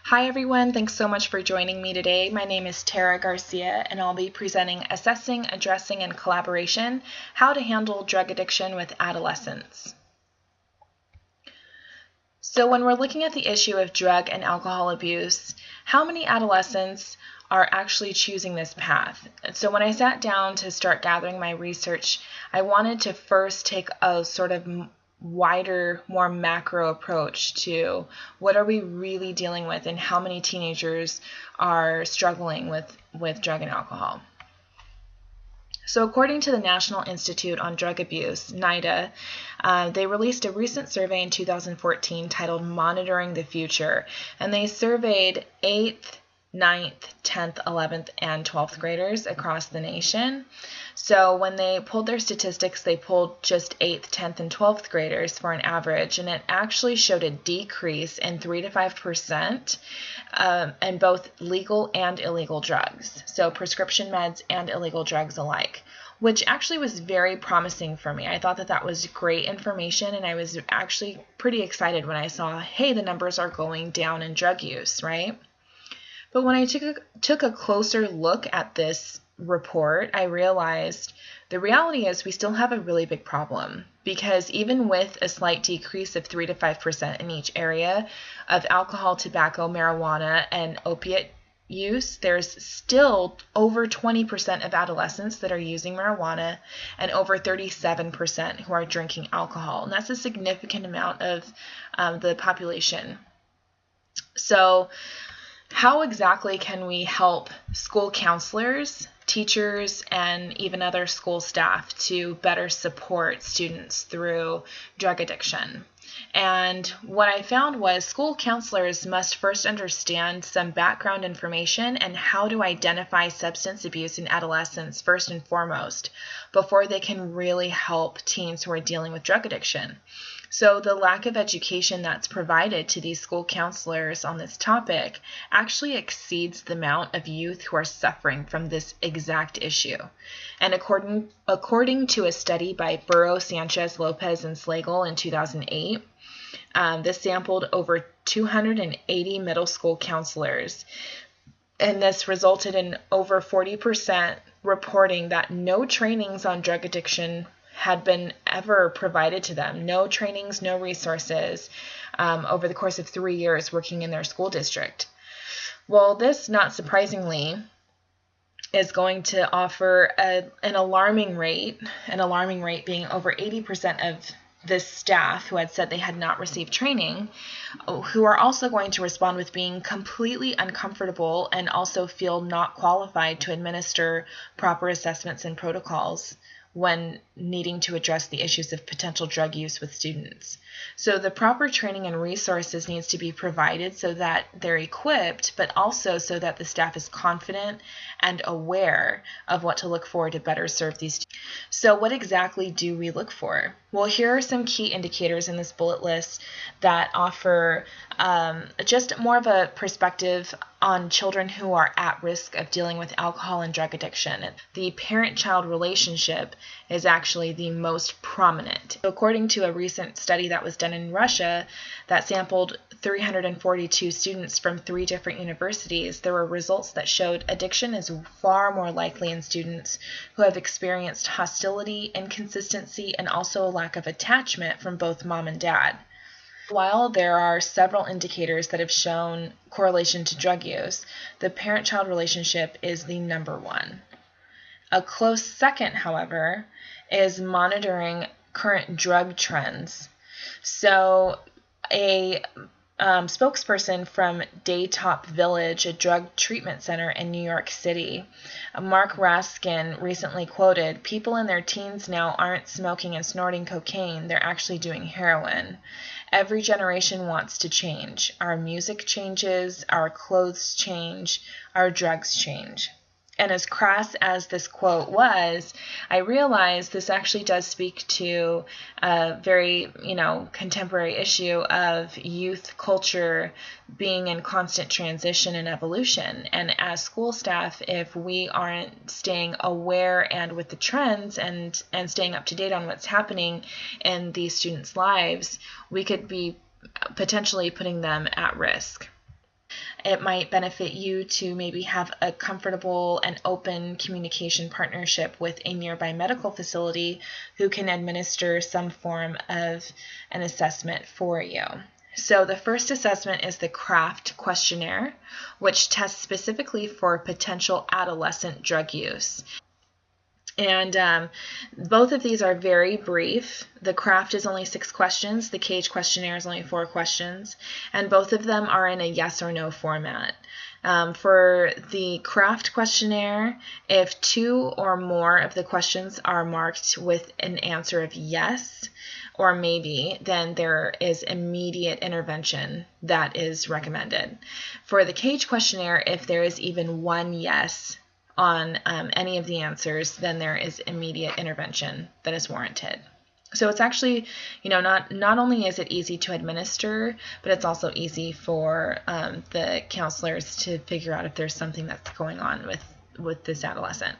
Hi everyone, thanks so much for joining me today. My name is Tara Garcia and I'll be presenting Assessing, Addressing, and Collaboration, How to Handle Drug Addiction with Adolescents. So when we're looking at the issue of drug and alcohol abuse, how many adolescents are actually choosing this path? So when I sat down to start gathering my research, I wanted to first take a sort of wider, more macro approach to what are we really dealing with and how many teenagers are struggling with drug and alcohol. So according to the National Institute on Drug Abuse, NIDA, they released a recent survey in 2014 titled Monitoring the Future, and they surveyed 8th, 9th, 10th, 11th, and 12th graders across the nation. So when they pulled their statistics, they pulled just 8th, 10th, and 12th graders for an average, and it actually showed a decrease in 3 to 5% in both legal and illegal drugs, so prescription meds and illegal drugs alike, which actually was very promising for me. I thought that was great information, and I was actually pretty excited when I saw, hey, the numbers are going down in drug use, right? But when I took a closer look at this report, I realized the reality is we still have a really big problem, because even with a slight decrease of 3 to 5% in each area of alcohol, tobacco, marijuana, and opiate use, there's still over 20% of adolescents that are using marijuana and over 37% who are drinking alcohol. And that's a significant amount of the population. So how exactly can we help school counselors, teachers, and even other school staff to better support students through drug addiction? And what I found was school counselors must first understand some background information and how to identify substance abuse in adolescents first and foremost, before they can really help teens who are dealing with drug addiction. So the lack of education that's provided to these school counselors on this topic actually exceeds the amount of youth who are suffering from this exact issue. And according to a study by Burrow, Sanchez, Lopez, and Slagle in 2008, this sampled over 280 middle school counselors, and this resulted in over 40% reporting that no trainings on drug addiction had been ever provided to them. No trainings, no resources over the course of 3 years working in their school district. Well, this, not surprisingly, is going to offer an alarming rate being over 80% of the staff who had said they had not received training, who are also going to respond with being completely uncomfortable and also feel not qualified to administer proper assessments and protocols when needing to address the issues of potential drug use with students. So the proper training and resources needs to be provided so that they're equipped, but also so that the staff is confident and aware of what to look for to better serve these students. So what exactly do we look for? Well, here are some key indicators in this bullet list that offer just more of a perspective on children who are at risk of dealing with alcohol and drug addiction. The parent-child relationship is actually the most prominent. According to a recent study that was done in Russia that sampled 342 students from 3 different universities, there were results that showed addiction is far more likely in students who have experienced hostility, inconsistency, and also a lack of attachment from both mom and dad. While there are several indicators that have shown correlation to drug use, the parent-child relationship is the number one. A close second, however, is monitoring current drug trends. So a spokesperson from Daytop Village, a drug treatment center in New York City, Mark Raskin, recently quoted, "People in their teens now aren't smoking and snorting cocaine, they're actually doing heroin. Every generation wants to change. Our music changes, our clothes change, our drugs change." And as crass as this quote was, I realized this actually does speak to a very, contemporary issue of youth culture being in constant transition and evolution. And as school staff, if we aren't staying aware and with the trends and staying up to date on what's happening in these students' lives, we could be potentially putting them at risk. it might benefit you to maybe have a comfortable and open communication partnership with a nearby medical facility who can administer some form of an assessment for you. So the first assessment is the CRAFT questionnaire, which tests specifically for potential adolescent drug use. And both of these are very brief. The CRAFT is only 6 questions. The CAGE questionnaire is only 4 questions. And both of them are in a yes or no format. For the CRAFT questionnaire, if 2 or more of the questions are marked with an answer of yes or maybe, then there is immediate intervention that is recommended. For the CAGE questionnaire, if there is even one yes on any of the answers, then there is immediate intervention that is warranted. So it's actually, not only is it easy to administer, but it's also easy for the counselors to figure out if there's something that's going on with this adolescent.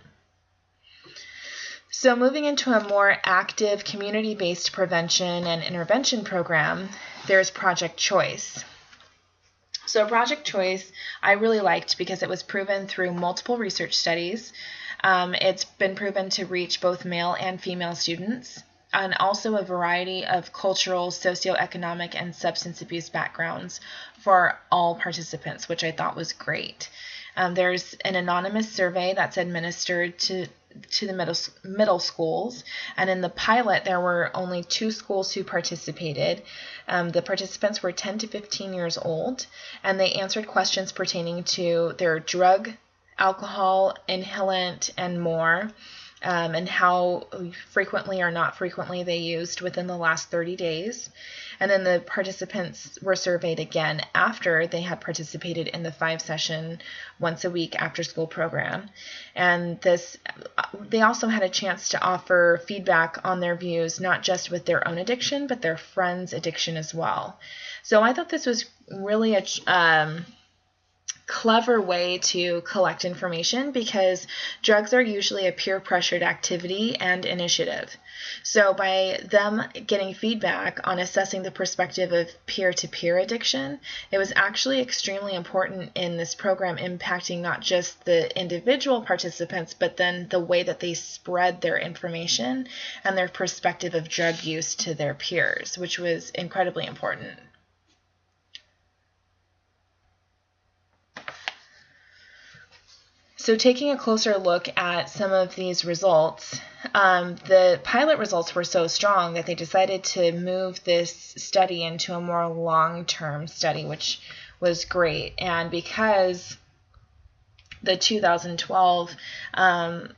So moving into a more active community-based prevention and intervention program, there's Project Choice. So Project Choice I really liked because it was proven through multiple research studies. It's been proven to reach both male and female students, and also a variety of cultural, socioeconomic, and substance abuse backgrounds for all participants, which I thought was great. There's an anonymous survey that's administered to the middle schools, and in the pilot there were only 2 schools who participated. The participants were 10 to 15 years old, and they answered questions pertaining to their drug, alcohol, inhalant, and more, and how frequently or not frequently they used within the last 30 days. And then the participants were surveyed again after they had participated in the 5-session once a week after school program. And they also had a chance to offer feedback on their views, not just with their own addiction, but their friends' addiction as well. So I thought this was really a clever way to collect information, because drugs are usually a peer-pressured activity and initiative. So by them getting feedback on assessing the perspective of peer-to-peer addiction, it was actually extremely important in this program, impacting not just the individual participants, but then the way that they spread their information and their perspective of drug use to their peers, which was incredibly important. So taking a closer look at some of these results, the pilot results were so strong that they decided to move this study into a more long-term study, which was great. And because the 2012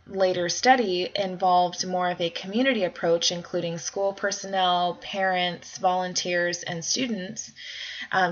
later study involved more of a community approach, including school personnel, parents, volunteers, and students,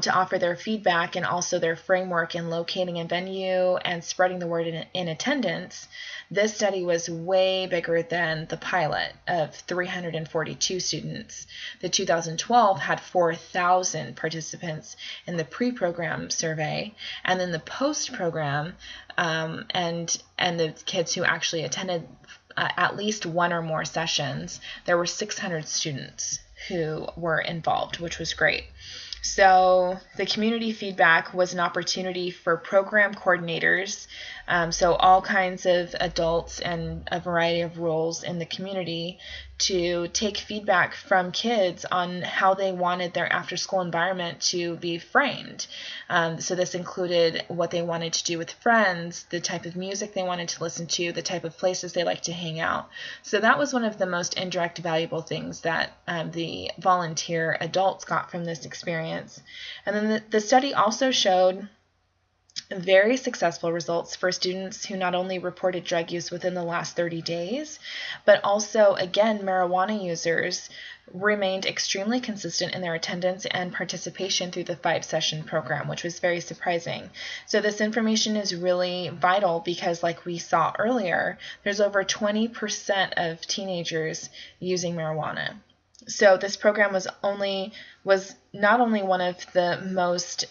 to offer their feedback and also their framework in locating a venue and spreading the word in attendance. This study was way bigger than the pilot of 342 students. The 2012 had 4,000 participants in the pre-program survey, and then the post-program and the kids who actually attended at least one or more sessions, there were 600 students who were involved, which was great. So the community feedback was an opportunity for program coordinators, so all kinds of adults and a variety of roles in the community, to take feedback from kids on how they wanted their after-school environment to be framed. So this included what they wanted to do with friends, the type of music they wanted to listen to, the type of places they like to hang out. So that was one of the most indirect valuable things that the volunteer adults got from this experience. And then the study also showed very successful results for students who not only reported drug use within the last 30 days, but also, again, marijuana users remained extremely consistent in their attendance and participation through the 5-session program, which was very surprising. So this information is really vital because, like we saw earlier, there's over 20% of teenagers using marijuana. So this program was not only one of the most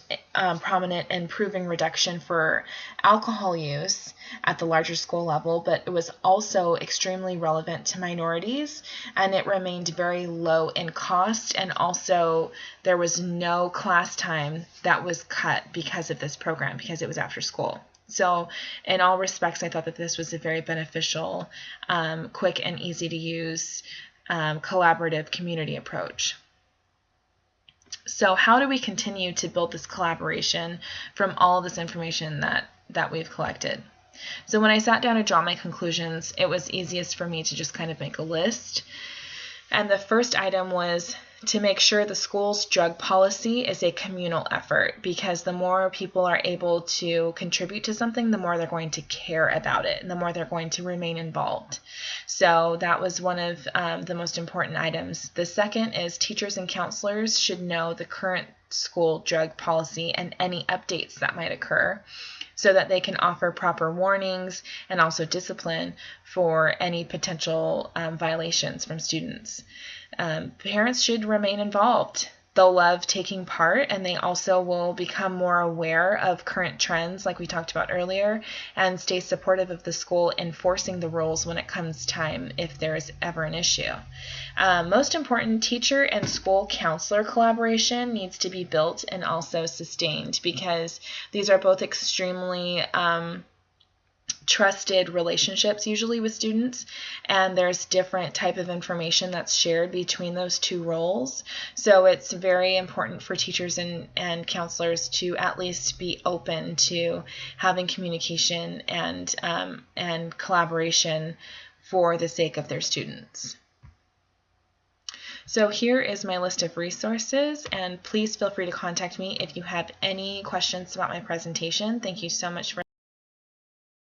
prominent in proving reduction for alcohol use at the larger school level, but it was also extremely relevant to minorities, and it remained very low in cost, and also there was no class time that was cut because of this program, because it was after school. So in all respects, I thought that this was a very beneficial, quick and easy to use collaborative community approach. So how do we continue to build this collaboration from all this information that we've collected? So when I sat down to draw my conclusions, it was easiest for me to just kind of make a list. And the first item was to make sure the school's drug policy is a communal effort, because the more people are able to contribute to something, the more they're going to care about it and the more they're going to remain involved. So that was one of the most important items. The second is teachers and counselors should know the current school drug policy and any updates that might occur, so that they can offer proper warnings and also discipline for any potential violations from students. Parents should remain involved. They'll love taking part, and they also will become more aware of current trends, like we talked about earlier, and stay supportive of the school enforcing the rules when it comes time if there is ever an issue. Most important, teacher and school counselor collaboration needs to be built and also sustained, because these are both extremely trusted relationships usually with students, and there's different type of information that's shared between those two roles. So it's very important for teachers and counselors to at least be open to having communication and collaboration for the sake of their students. So here is my list of resources, and please feel free to contact me if you have any questions about my presentation. Thank you so much for